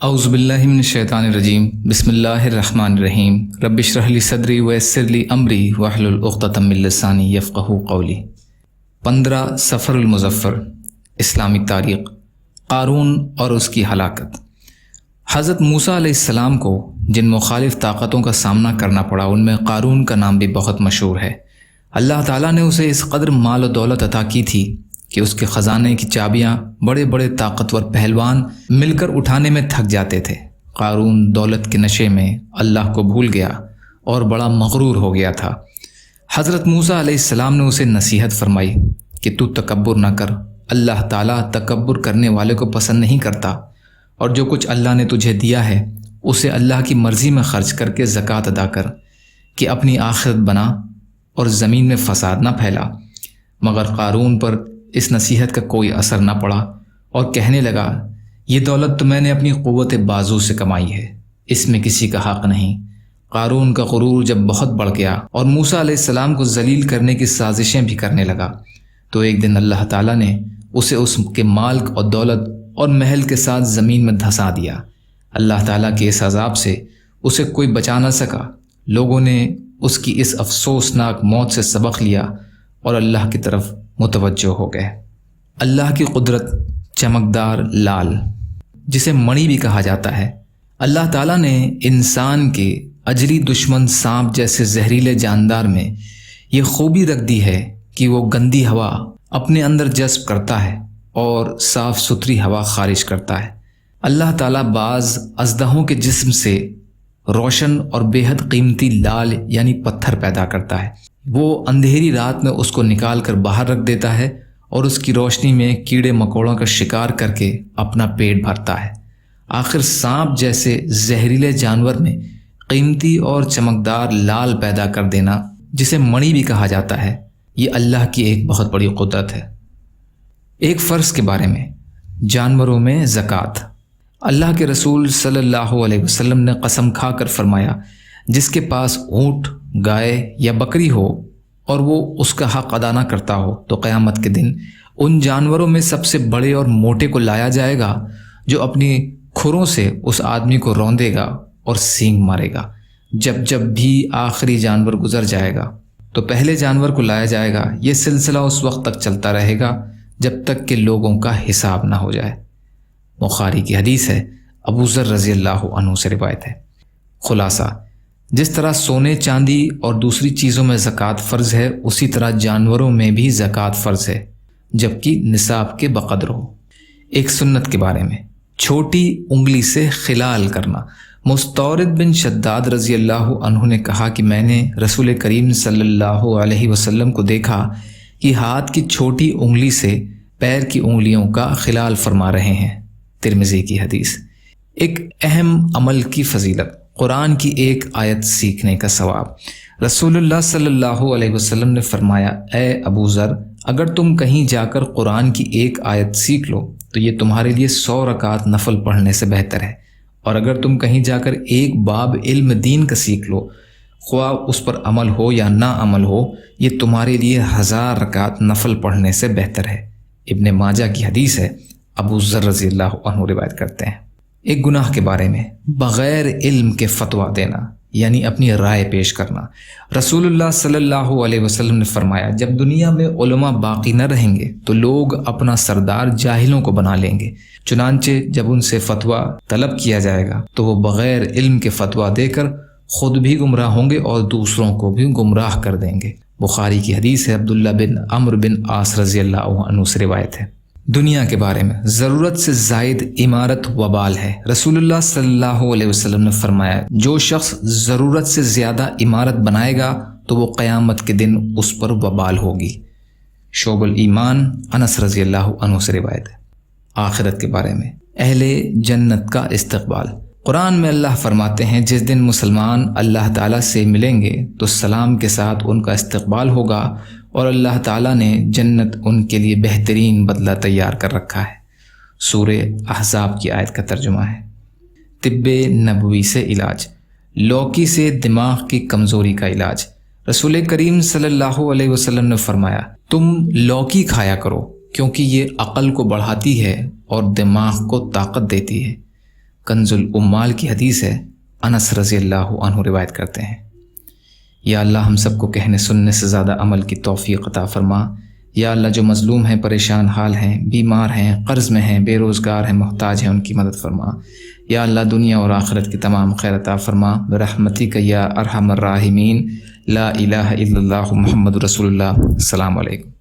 اعوذ باللہ من الشیطان الرجیم بسم اللہ الرحمن الرحیم رب اشرح لی صدری ویسر لی امری واحلل عقدۃ من لسانی یفقہوا قولی۔ 15 صفر المظفر، اسلامی تاریخ، قارون اور اس کی ہلاکت۔ حضرت موسیٰ علیہ السلام کو جن مخالف طاقتوں کا سامنا کرنا پڑا ان میں قارون کا نام بھی بہت مشہور ہے۔ اللہ تعالیٰ نے اسے اس قدر مال و دولت عطا کی تھی کہ اس کے خزانے کی چابیاں بڑے بڑے طاقتور پہلوان مل کر اٹھانے میں تھک جاتے تھے۔ قارون دولت کے نشے میں اللہ کو بھول گیا اور بڑا مغرور ہو گیا تھا۔ حضرت موسیٰ علیہ السلام نے اسے نصیحت فرمائی کہ تو تکبر نہ کر، اللہ تعالیٰ تکبر کرنے والے کو پسند نہیں کرتا، اور جو کچھ اللہ نے تجھے دیا ہے اسے اللہ کی مرضی میں خرچ کر کے زکوٰۃ ادا کر کہ اپنی آخرت بنا اور زمین میں فساد نہ پھیلا۔ مگر قارون پر اس نصیحت کا کوئی اثر نہ پڑا اور کہنے لگا، یہ دولت تو میں نے اپنی قوت بازو سے کمائی ہے، اس میں کسی کا حق نہیں۔ قارون کا غرور جب بہت بڑھ گیا اور موسیٰ علیہ السلام کو ذلیل کرنے کی سازشیں بھی کرنے لگا تو ایک دن اللہ تعالیٰ نے اسے اس کے مال اور دولت اور محل کے ساتھ زمین میں دھسا دیا۔ اللہ تعالیٰ کے اس عذاب سے اسے کوئی بچا نہ سکا۔ لوگوں نے اس کی اس افسوسناک موت سے سبق لیا اور اللہ کی طرف متوجہ ہو گئے۔ اللہ کی قدرت چمکدار لال، جسے مڑی بھی کہا جاتا ہے۔ اللہ تعالیٰ نے انسان کے اجری دشمن سانپ جیسے زہریلے جاندار میں یہ خوبی رکھ دی ہے کہ وہ گندی ہوا اپنے اندر جذب کرتا ہے اور صاف ستھری ہوا خارج کرتا ہے۔ اللہ تعالیٰ بعض اژدہوں کے جسم سے روشن اور بے حد قیمتی لال یعنی پتھر پیدا کرتا ہے۔ وہ اندھیری رات میں اس کو نکال کر باہر رکھ دیتا ہے اور اس کی روشنی میں کیڑے مکوڑوں کا شکار کر کے اپنا پیٹ بھرتا ہے۔ آخر سانپ جیسے زہریلے جانور میں قیمتی اور چمکدار لال پیدا کر دینا، جسے مڑی بھی کہا جاتا ہے، یہ اللہ کی ایک بہت بڑی قدرت ہے۔ ایک فرض کے بارے میں، جانوروں میں زکوٰۃ۔ اللہ کے رسول صلی اللہ علیہ وسلم نے قسم کھا کر فرمایا، جس کے پاس اونٹ، گائے یا بکری ہو اور وہ اس کا حق ادا نہ کرتا ہو تو قیامت کے دن ان جانوروں میں سب سے بڑے اور موٹے کو لایا جائے گا جو اپنی کھروں سے اس آدمی کو روندے گا اور سینگ مارے گا۔ جب جب بھی آخری جانور گزر جائے گا تو پہلے جانور کو لایا جائے گا۔ یہ سلسلہ اس وقت تک چلتا رہے گا جب تک کہ لوگوں کا حساب نہ ہو جائے۔ بخاری کی حدیث ہے، ابو ذر رضی اللہ عنہ سے روایت ہے۔ خلاصہ، جس طرح سونے چاندی اور دوسری چیزوں میں زکوٰۃ فرض ہے، اسی طرح جانوروں میں بھی زکوٰۃ فرض ہے، جبکہ نصاب کے بقدر ہو۔ ایک سنت کے بارے میں، چھوٹی انگلی سے خلال کرنا۔ مستورد بن شداد رضی اللہ عنہ نے کہا کہ میں نے رسول کریم صلی اللہ علیہ وسلم کو دیکھا کہ ہاتھ کی چھوٹی انگلی سے پیر کی انگلیوں کا خلال فرما رہے ہیں۔ ترمذی کی حدیث۔ ایک اہم عمل کی فضیلت، قرآن کی ایک آیت سیکھنے کا ثواب۔ رسول اللہ صلی اللہ علیہ وسلم نے فرمایا، اے ابو ذر، اگر تم کہیں جا کر قرآن کی ایک آیت سیکھ لو تو یہ تمہارے لیے 100 رکعت نفل پڑھنے سے بہتر ہے، اور اگر تم کہیں جا کر ایک باب علم دین کا سیکھ لو، خواہ اس پر عمل ہو یا نہ عمل ہو، یہ تمہارے لیے 1000 رکعت نفل پڑھنے سے بہتر ہے۔ ابن ماجہ کی حدیث ہے، ابو ذر رضی اللہ عنہ روایت کرتے ہیں۔ ایک گناہ کے بارے میں، بغیر علم کے فتویٰ دینا یعنی اپنی رائے پیش کرنا۔ رسول اللہ صلی اللہ علیہ وسلم نے فرمایا، جب دنیا میں علماء باقی نہ رہیں گے تو لوگ اپنا سردار جاہلوں کو بنا لیں گے، چنانچہ جب ان سے فتویٰ طلب کیا جائے گا تو وہ بغیر علم کے فتویٰ دے کر خود بھی گمراہ ہوں گے اور دوسروں کو بھی گمراہ کر دیں گے۔ بخاری کی حدیث ہے، عبداللہ بن عمرو بن عاص رضی اللہ عنہ سے روایت ہے۔ دنیا کے بارے میں، ضرورت سے زائد عمارت وبال ہے۔ رسول اللہ صلی اللہ علیہ وسلم نے فرمایا، جو شخص ضرورت سے زیادہ عمارت بنائے گا تو وہ قیامت کے دن اس پر وبال ہوگی۔ شعب الایمان، انس رضی اللہ عنہ سے روایت ہے۔ آخرت کے بارے میں، اہل جنت کا استقبال۔ قرآن میں اللہ فرماتے ہیں، جس دن مسلمان اللہ تعالیٰ سے ملیں گے تو سلام کے ساتھ ان کا استقبال ہوگا اور اللہ تعالیٰ نے جنت ان کے لیے بہترین بدلہ تیار کر رکھا ہے۔ سورہ احزاب کی آیت کا ترجمہ ہے۔ طب نبوی سے علاج، لوکی سے دماغ کی کمزوری کا علاج۔ رسول کریم صلی اللہ علیہ وسلم نے فرمایا، تم لوکی کھایا کرو کیونکہ یہ عقل کو بڑھاتی ہے اور دماغ کو طاقت دیتی ہے۔ کنز العمال کی حدیث ہے، انس رضی اللہ عنہ روایت کرتے ہیں، یا اللہ ہم سب کو کہنے سننے سے زیادہ عمل کی توفیق عطا فرما۔ یا اللہ جو مظلوم ہیں، پریشان حال ہیں، بیمار ہیں، قرض میں ہیں، بے روزگار ہیں، محتاج ہیں، ان کی مدد فرما۔ یا اللہ دنیا اور آخرت کی تمام خیر عطا فرما برحمتک یا ارحم الراحمین۔ لا الہ الا اللہ محمد رسول اللہ۔ السلام علیکم۔